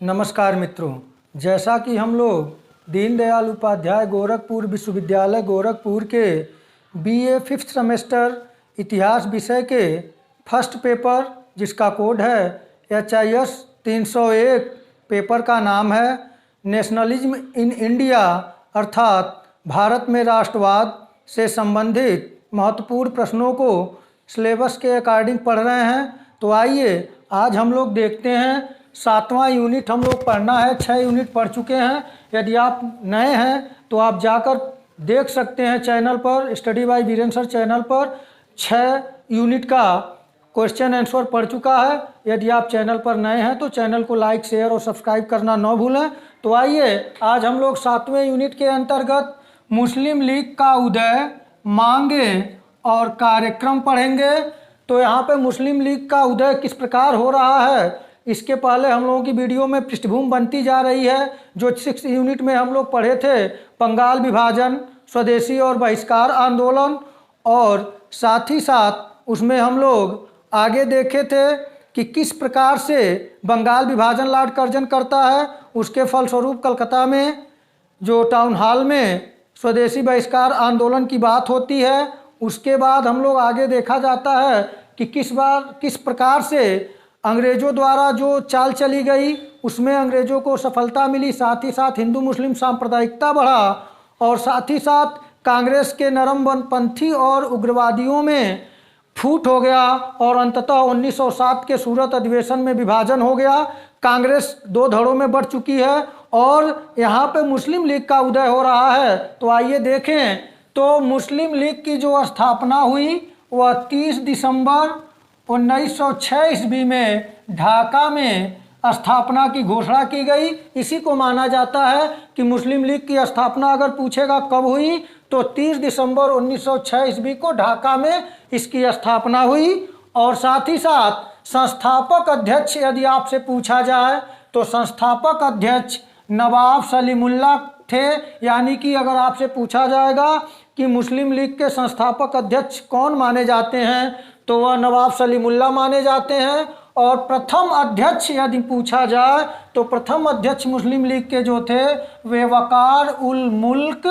नमस्कार मित्रों, जैसा कि हम लोग दीनदयाल उपाध्याय गोरखपुर विश्वविद्यालय गोरखपुर के बीए 5th सेमेस्टर इतिहास विषय के फर्स्ट पेपर जिसका कोड है HIS 301 पेपर का नाम है नेशनलिज्म इन इंडिया अर्थात भारत में राष्ट्रवाद से संबंधित महत्वपूर्ण प्रश्नों को सिलेबस के अकॉर्डिंग पढ़ रहे हैं। तो आइए आज हम लोग देखते हैं 7वां यूनिट हम लोग पढ़ना है। 6 यूनिट पढ़ चुके हैं। यदि आप नए हैं तो आप जाकर देख सकते हैं चैनल पर, study by Virendra sir channel पर 6 यूनिट का क्वेश्चन आंसर पढ़ चुका है। यदि आप चैनल पर नए हैं तो चैनल को लाइक शेयर और सब्सक्राइब करना न भूलें। तो आइए आज हम लोग 7वें यूनिट के अंतर्गत मुस्लिम लीग का उदय, मांगे और कार्यक्रम पढ़ेंगे। तो यहाँ पे मुस्लिम लीग का उदय किस प्रकार हो रहा है, इसके पहले हम लोगों की वीडियो में पृष्ठभूमि बनती जा रही है। जो 6 यूनिट में हम लोग पढ़े थे बंगाल विभाजन, स्वदेशी और बहिष्कार आंदोलन, और साथ ही साथ उसमें हम लोग आगे देखे थे कि किस प्रकार से बंगाल विभाजन लॉर्ड कर्जन करता है। उसके फलस्वरूप कलकत्ता में जो टाउन हॉल में स्वदेशी बहिष्कार आंदोलन की बात होती है। उसके बाद हम लोग आगे देखा जाता है कि किस प्रकार से अंग्रेज़ों द्वारा जो चाल चली गई उसमें अंग्रेज़ों को सफलता मिली। साथ ही साथ हिंदू मुस्लिम सांप्रदायिकता बढ़ा और साथ ही साथ कांग्रेस के नरमपंथी और उग्रवादियों में फूट हो गया और अंततः 1907 के सूरत अधिवेशन में विभाजन हो गया। कांग्रेस 2 धड़ों में बढ़ चुकी है और यहाँ पे मुस्लिम लीग का उदय हो रहा है। तो आइए देखें। तो मुस्लिम लीग की जो स्थापना हुई वह 30 दिसंबर 1906 ईस्वी में ढाका में स्थापना की घोषणा की गई। इसी को माना जाता है कि मुस्लिम लीग की स्थापना अगर पूछेगा कब हुई तो 30 दिसंबर 1906 ईस्वी को ढाका में इसकी स्थापना हुई। और साथ ही साथ संस्थापक अध्यक्ष यदि आपसे पूछा जाए तो संस्थापक अध्यक्ष नवाब सलीमुल्लाह थे। यानी कि अगर आपसे पूछा जाएगा कि मुस्लिम लीग के संस्थापक अध्यक्ष कौन माने जाते हैं तो वह नवाब सलीमुल्लाह माने जाते हैं। और प्रथम अध्यक्ष यदि पूछा जाए तो प्रथम अध्यक्ष मुस्लिम लीग के जो थे वे वकार उल मुल्क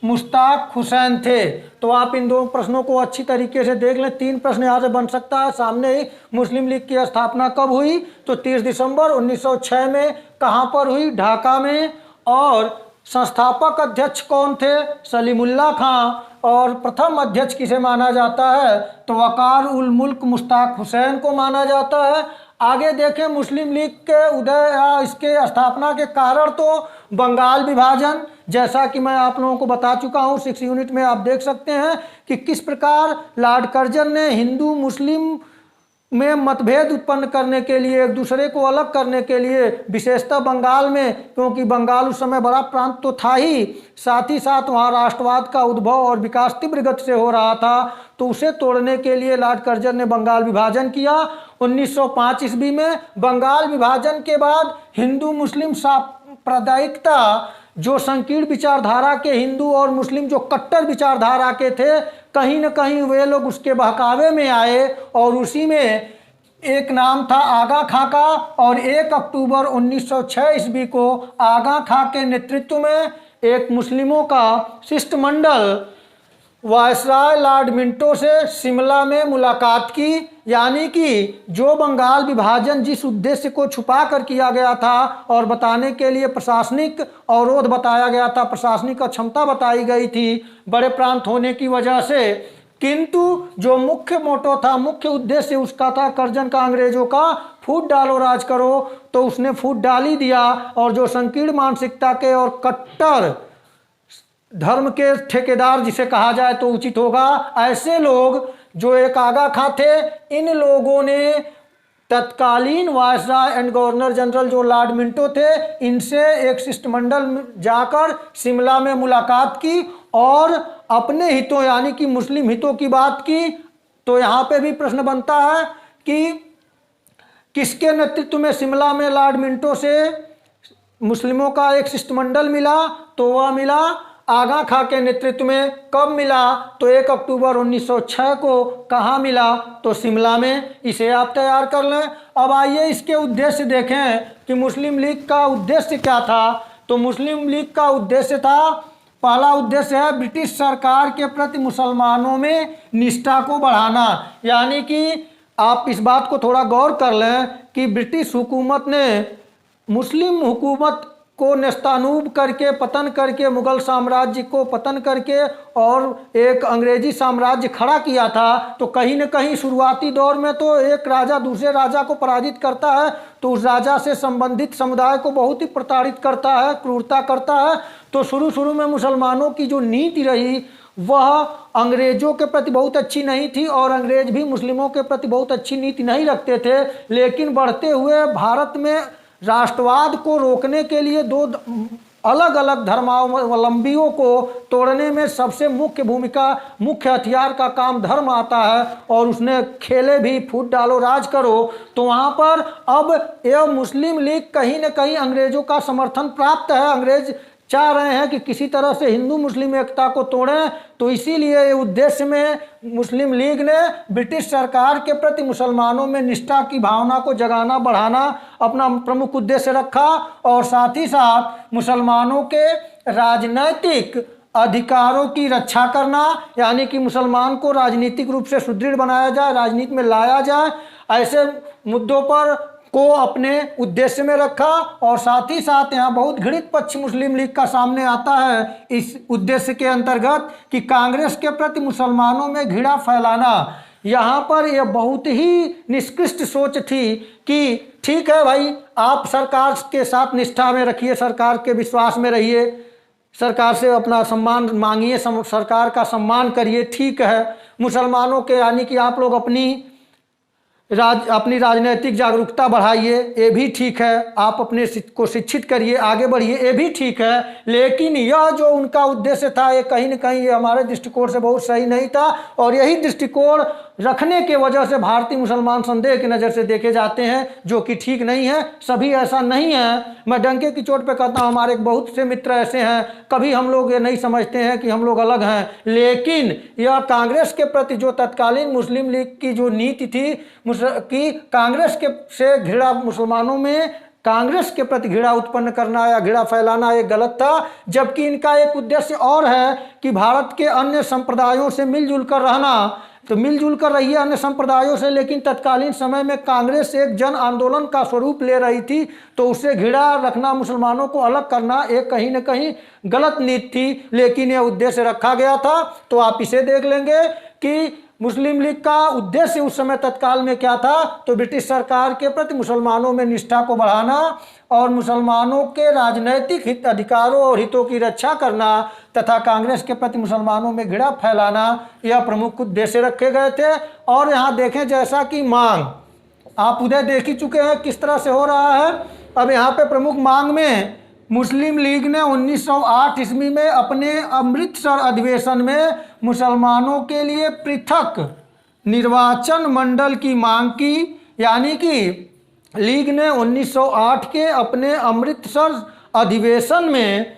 मुश्ताक हुसैन थे। तो आप इन 2 प्रश्नों को अच्छी तरीके से देख लें। 3 प्रश्न यहाँ से बन सकता है सामने ही। मुस्लिम लीग की स्थापना कब हुई तो 30 दिसंबर 1906 में। कहाँ पर हुई? ढाका में। और संस्थापक अध्यक्ष कौन थे? सलीमुल्लाह खां। और प्रथम अध्यक्ष किसे माना जाता है तो वकार उल मुल्क मुश्ताक हुसैन को माना जाता है। आगे देखें मुस्लिम लीग के उदय या इसके स्थापना के कारण तो बंगाल विभाजन, जैसा कि मैं आप लोगों को बता चुका हूँ 6 यूनिट में, आप देख सकते हैं कि किस प्रकार लॉर्ड कर्जन ने हिंदू मुस्लिम में मतभेद उत्पन्न करने के लिए, एक दूसरे को अलग करने के लिए, विशेषतः बंगाल में, क्योंकि बंगाल उस समय बड़ा प्रांत तो था ही, साथ ही साथ वहाँ राष्ट्रवाद का उद्भव और विकास तीव्र गति से हो रहा था। तो उसे तोड़ने के लिए लॉर्ड कर्जन ने बंगाल विभाजन किया 1905 ईस्वी में। बंगाल विभाजन के बाद हिंदू मुस्लिम सांप्रदायिकता, जो संकीर्ण विचारधारा के हिंदू और मुस्लिम जो कट्टर विचारधारा के थे, कहीं न कहीं वे लोग उसके बहकावे में आए और उसी में एक नाम था आगा खां का। और 1 अक्टूबर 1906 ईस्वी को आगा खां के नेतृत्व में एक मुस्लिमों का शिष्टमंडल वायसराय लॉर्ड मिंटो से शिमला में मुलाकात की। यानी कि जो बंगाल विभाजन जिस उद्देश्य को छुपा कर किया गया था और बताने के लिए प्रशासनिक अवरोध बताया गया था, प्रशासनिक अक्षमता बताई गई थी बड़े प्रांत होने की वजह से, किंतु जो मुख्य मोटो था, मुख्य उद्देश्य उसका था कर्जन का, अंग्रेजों का फूट डालो राज करो। तो उसने फूट डाल ही दिया। और जो संकीर्ण मानसिकता के और कट्टर धर्म के ठेकेदार जिसे कहा जाए तो उचित होगा, ऐसे लोग जो एक आगा खां थे, इन लोगों ने तत्कालीन वायसराय एंड गवर्नर जनरल जो लॉर्ड मिंटो थे, इनसे एक शिष्टमंडल जाकर शिमला में मुलाकात की और अपने हितों यानी कि मुस्लिम हितों की बात की। तो यहाँ पे भी प्रश्न बनता है कि किसके नेतृत्व में शिमला में लॉर्ड मिंटो से मुस्लिमों का एक शिष्टमंडल मिला, तो वह मिला आगा खां के नेतृत्व में कब मिला? तो 1 अक्टूबर 1906 को। कहाँ मिला? तो शिमला में। इसे आप तैयार कर लें। अब आइए इसके उद्देश्य देखें कि मुस्लिम लीग का उद्देश्य क्या था। तो मुस्लिम लीग का उद्देश्य था, पहला उद्देश्य है ब्रिटिश सरकार के प्रति मुसलमानों में निष्ठा को बढ़ाना। यानी कि आप इस बात को थोड़ा गौर कर लें कि ब्रिटिश हुकूमत ने मुस्लिम हुकूमत को नेस्तानूब करके, पतन करके, मुगल साम्राज्य को पतन करके और एक अंग्रेजी साम्राज्य खड़ा किया था। तो कहीं न कहीं शुरुआती दौर में तो एक राजा दूसरे राजा को पराजित करता है तो उस राजा से संबंधित समुदाय को बहुत ही प्रताड़ित करता है, क्रूरता करता है। तो शुरू में मुसलमानों की जो नीति रही वह अंग्रेजों के प्रति बहुत अच्छी नहीं थी और अंग्रेज भी मुस्लिमों के प्रति बहुत अच्छी नीति नहीं रखते थे। लेकिन बढ़ते हुए भारत में राष्ट्रवाद को रोकने के लिए दो अलग अलग धर्मावलंबियों को तोड़ने में सबसे मुख्य हथियार का काम धर्म आता है और उसने खेले भी फूट डालो राज करो। तो वहाँ पर अब यह मुस्लिम लीग कहीं न कहीं अंग्रेजों का समर्थन प्राप्त है। अंग्रेज चाह रहे हैं कि किसी तरह से हिंदू मुस्लिम एकता को तोड़ें। तो इसीलिए उद्देश्य में मुस्लिम लीग ने ब्रिटिश सरकार के प्रति मुसलमानों में निष्ठा की भावना को जगाना, बढ़ाना अपना प्रमुख उद्देश्य रखा और साथ ही साथ मुसलमानों के राजनैतिक अधिकारों की रक्षा करना, यानी कि मुसलमान को राजनीतिक रूप से सुदृढ़ बनाया जाए, राजनीति में लाया जाए, ऐसे मुद्दों पर को अपने उद्देश्य में रखा। और साथ ही साथ यहाँ बहुत घृणित पक्ष मुस्लिम लीग का सामने आता है इस उद्देश्य के अंतर्गत कि कांग्रेस के प्रति मुसलमानों में घृणा फैलाना। यहाँ पर यह बहुत ही निष्कृष्ट सोच थी कि ठीक है भाई, आप सरकार के साथ निष्ठा में रखिए, सरकार के विश्वास में रहिए, सरकार से अपना सम्मान मांगिए, सरकार का सम्मान करिए, ठीक है। मुसलमानों के यानी कि आप लोग अपनी राजनीतिक जागरूकता बढ़ाइए, ये भी ठीक है। आप अपने को शिक्षित करिए, आगे बढ़िए, ये भी ठीक है। लेकिन यह जो उनका उद्देश्य था ये कहीं न कहीं ये हमारे दृष्टिकोण से बहुत सही नहीं था और यही दृष्टिकोण रखने के वजह से भारतीय मुसलमान संदेह की नज़र से देखे जाते हैं, जो कि ठीक नहीं है। सभी ऐसा नहीं है। मैं डंके की चोट पे कहता हूँ, हमारे बहुत से मित्र ऐसे हैं, कभी हम लोग ये नहीं समझते हैं कि हम लोग अलग हैं। लेकिन यह कांग्रेस के प्रति जो तत्कालीन मुस्लिम लीग की जो नीति थी कि कांग्रेस के से घृणा, मुसलमानों में कांग्रेस के प्रति घृणा उत्पन्न करना या घृणा फैलाना एक गलत था। जबकि इनका एक उद्देश्य और है कि भारत के अन्य संप्रदायों से मिलजुल कर रहना। तो मिलजुल कर रही है अन्य संप्रदायों से, लेकिन तत्कालीन समय में कांग्रेस एक जन आंदोलन का स्वरूप ले रही थी तो उससे घृणा रखना, मुसलमानों को अलग करना एक कहीं न कहीं गलत नीति थी। लेकिन यह उद्देश्य रखा गया था। तो आप इसे देख लेंगे कि मुस्लिम लीग का उद्देश्य उस समय तत्काल में क्या था। तो ब्रिटिश सरकार के प्रति मुसलमानों में निष्ठा को बढ़ाना और मुसलमानों के राजनैतिक हित, अधिकारों और हितों की रक्षा करना तथा कांग्रेस के प्रति मुसलमानों में घृणा फैलाना, यह प्रमुख उद्देश्य रखे गए थे। और यहाँ देखें जैसा कि मांग आप उधर देख ही चुके हैं किस तरह से हो रहा है। अब यहाँ पे प्रमुख मांग में मुस्लिम लीग ने 1908 ईस्वी में अपने अमृतसर अधिवेशन में मुसलमानों के लिए पृथक निर्वाचन मंडल की मांग की। यानी कि लीग ने 1908 के अपने अमृतसर अधिवेशन में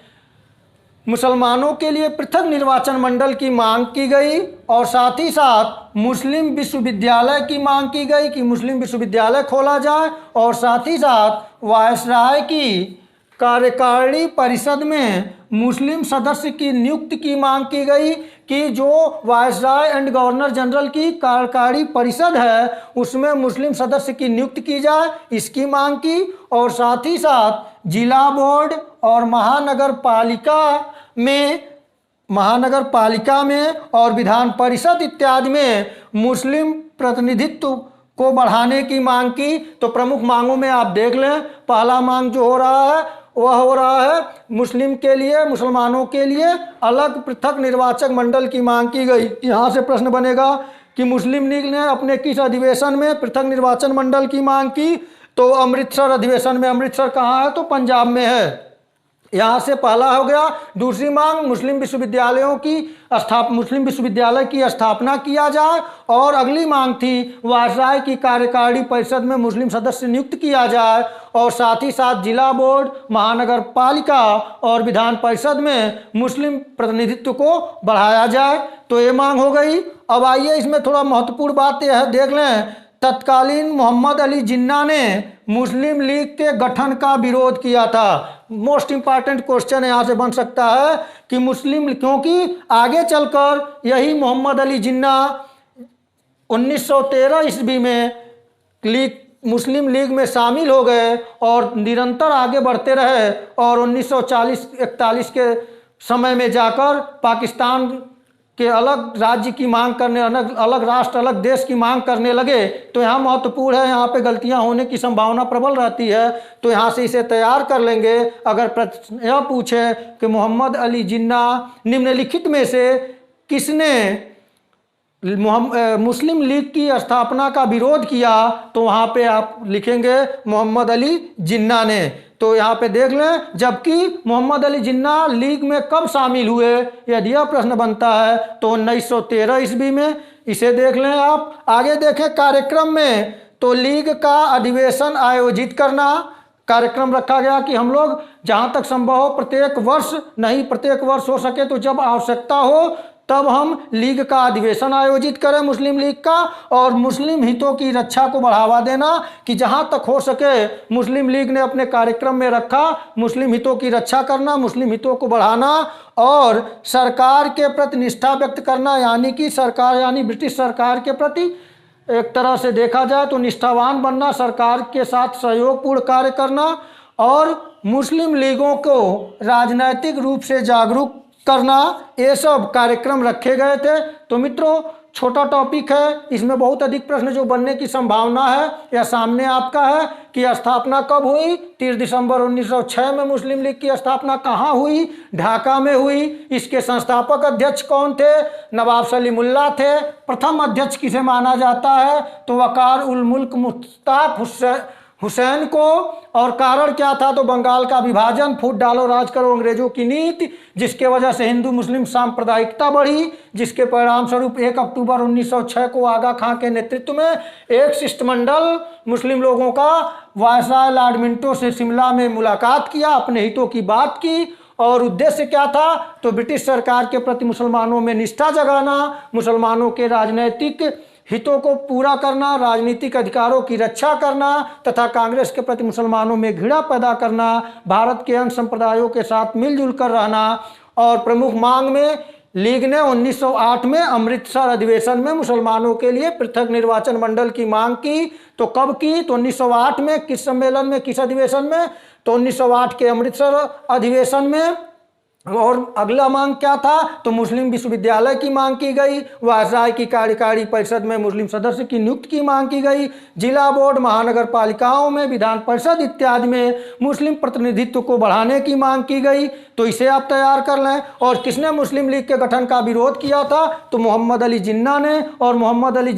मुसलमानों के लिए पृथक निर्वाचन मंडल की मांग की गई और साथ ही साथ मुस्लिम विश्वविद्यालय की मांग की गई कि मुस्लिम विश्वविद्यालय खोला जाए और साथ ही साथ वायसराय की कार्यकारिणी परिषद में मुस्लिम सदस्य की नियुक्ति की मांग की गई कि जो वायसराय एंड गवर्नर जनरल की कार्यकारिणी परिषद है उसमें मुस्लिम सदस्य की नियुक्ति की जाए, इसकी मांग की। और साथ ही साथ जिला बोर्ड और महानगर पालिका में और विधान परिषद इत्यादि में मुस्लिम प्रतिनिधित्व को बढ़ाने की मांग की। तो प्रमुख मांगों में आप देख लें, पहला मांग जो हो रहा है वह हो रहा है मुसलमानों के लिए अलग पृथक निर्वाचक मंडल की मांग की गई। यहाँ से प्रश्न बनेगा कि मुस्लिम लीग ने अपने किस अधिवेशन में पृथक निर्वाचन मंडल की मांग की। तो अमृतसर अधिवेशन में। अमृतसर कहाँ है? तो पंजाब में है। यहाँ से पहला हो गया। दूसरी मांग, मुस्लिम विश्वविद्यालय की स्थापना किया जाए। और अगली मांग थी वायसराय की कार्यकारिणी परिषद में मुस्लिम सदस्य नियुक्त किया जाए और साथ ही साथ जिला बोर्ड, महानगर पालिका और विधान परिषद में मुस्लिम प्रतिनिधित्व को बढ़ाया जाए। तो ये मांग हो गई। अब आइए इसमें थोड़ा महत्वपूर्ण बात यह है, देख लें। तत्कालीन मोहम्मद अली जिन्ना ने मुस्लिम लीग के गठन का विरोध किया था। मोस्ट इंपॉर्टेंट क्वेश्चन यहाँ से बन सकता है कि क्योंकि आगे चलकर यही मोहम्मद अली जिन्ना 1913 ईस्वी में मुस्लिम लीग में शामिल हो गए और निरंतर आगे बढ़ते रहे और 1940-41 के समय में जाकर पाकिस्तान के अलग राज्य की मांग करने, अलग राष्ट्र, अलग देश की मांग करने लगे। तो यहाँ महत्वपूर्ण है, यहाँ पे गलतियाँ होने की संभावना प्रबल रहती है, तो यहाँ से इसे तैयार कर लेंगे। अगर प्रश्न यह पूछे कि मोहम्मद अली जिन्ना निम्नलिखित में से किसने मुस्लिम लीग की स्थापना का विरोध किया, तो वहाँ पे आप लिखेंगे मोहम्मद अली जिन्ना ने। तो यहाँ पे देख लें, जबकि मोहम्मद अली जिन्ना लीग में कब शामिल हुए, यदि यह प्रश्न बनता है तो 1913 ईस्वी में। इसे देख लें आप। आगे देखें कार्यक्रम में, तो लीग का अधिवेशन आयोजित करना कार्यक्रम रखा गया कि हम लोग जहाँ तक संभव हो प्रत्येक वर्ष हो सके तो जब आवश्यकता हो तब हम लीग का अधिवेशन आयोजित करें मुस्लिम लीग का, और मुस्लिम हितों की रक्षा को बढ़ावा देना कि जहां तक हो सके मुस्लिम लीग ने अपने कार्यक्रम में रखा मुस्लिम हितों की रक्षा करना, मुस्लिम हितों को बढ़ाना और सरकार के प्रति निष्ठा व्यक्त करना, यानी कि सरकार यानी ब्रिटिश सरकार के प्रति एक तरह से देखा जाए तो निष्ठावान बनना, सरकार के साथ सहयोगपूर्ण कार्य करना और मुस्लिम लीगों को राजनैतिक रूप से जागरूक करना, ये सब कार्यक्रम रखे गए थे। तो मित्रों छोटा टॉपिक है, इसमें बहुत अधिक प्रश्न जो बनने की संभावना है यह सामने आपका है कि स्थापना कब हुई। 30 दिसंबर 1906 में मुस्लिम लीग की स्थापना कहाँ हुई, ढाका में हुई। इसके संस्थापक अध्यक्ष कौन थे, नवाब सलीमुल्लाह थे। प्रथम अध्यक्ष किसे माना जाता है, तो वकार उल मुल्क मुश्ताक हुसैन को। और कारण क्या था, तो बंगाल का विभाजन, फूट डालो राज करो अंग्रेजों की नीति, जिसके वजह से हिंदू मुस्लिम सांप्रदायिकता बढ़ी, जिसके परिणाम स्वरूप 1 अक्टूबर 1906 को आगा खां के नेतृत्व में एक शिष्टमंडल मुस्लिम लोगों का वायसराय लॉर्ड मिंटो से शिमला में मुलाकात किया, अपने हितों की बात की। और उद्देश्य क्या था, तो ब्रिटिश सरकार के प्रति मुसलमानों में निष्ठा जगाना, मुसलमानों के राजनैतिक हितों को पूरा करना, राजनीतिक अधिकारों की रक्षा करना तथा कांग्रेस के प्रति मुसलमानों में घृणा पैदा करना, भारत के अन्य संप्रदायों के साथ मिलजुल कर रहना। और प्रमुख मांग में लीग ने 1908 में अमृतसर अधिवेशन में मुसलमानों के लिए पृथक निर्वाचन मंडल की मांग की। तो कब की, तो 1908 में किस सम्मेलन में, किस अधिवेशन में, तो 1908 के अमृतसर अधिवेशन में। और अगला मांग क्या था, तो मुस्लिम विश्वविद्यालय की मांग की गई, वायसराय की कार्यकारिणी परिषद में मुस्लिम सदस्य की नियुक्ति की मांग की गई, जिला बोर्ड, महानगर पालिकाओं में, विधान परिषद इत्यादि में मुस्लिम प्रतिनिधित्व को बढ़ाने की मांग की गई। तो इसे आप तैयार कर लें। और किसने मुस्लिम लीग के गठन का विरोध किया था, तो मोहम्मद अली जिन्ना ने। और मोहम्मद अली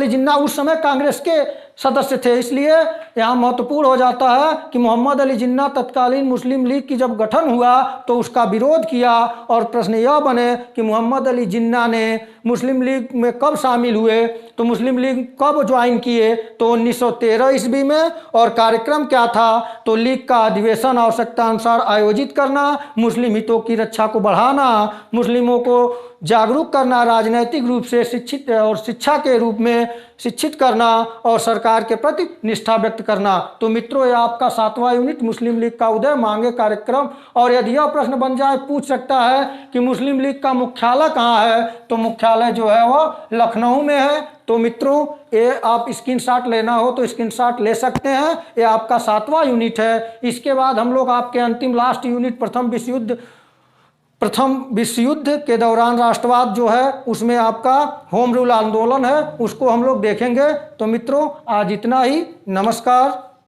जिन्ना उस समय कांग्रेस के सदस्य थे, इसलिए यहाँ महत्वपूर्ण हो जाता है कि मोहम्मद अली जिन्ना तत्कालीन मुस्लिम लीग की जब गठन हुआ तो उसका विरोध किया। और प्रश्न यह बने कि मोहम्मद अली जिन्ना ने मुस्लिम लीग में कब शामिल हुए, तो मुस्लिम लीग कब ज्वाइन किए, तो 1913 ईस्वी में। और कार्यक्रम क्या था, तो लीग का अधिवेशन आवश्यकता अनुसार आयोजित करना, मुस्लिम हितों की रक्षा को बढ़ाना, मुस्लिमों को जागरूक करना, राजनैतिक रूप से शिक्षित और शिक्षा के रूप में शिक्षित करना और सरकार के प्रति निष्ठा व्यक्त करना। तो मित्रों ये आपका 7वां यूनिट मुस्लिम लीग का उदय मांगे कार्यक्रम। और यदि यह प्रश्न बन जाए, पूछ सकता है कि मुस्लिम लीग का मुख्यालय कहाँ है, तो मुख्यालय जो है वह लखनऊ में है। तो मित्रों ये आप स्क्रीनशॉट लेना हो तो स्क्रीनशॉट ले सकते हैं। ये आपका 7वां यूनिट है। इसके बाद हम लोग आपके अंतिम लास्ट यूनिट प्रथम विश्व युद्ध के दौरान राष्ट्रवाद जो है उसमें आपका होम रूल आंदोलन है, उसको हम लोग देखेंगे। तो मित्रों आज इतना ही, नमस्कार।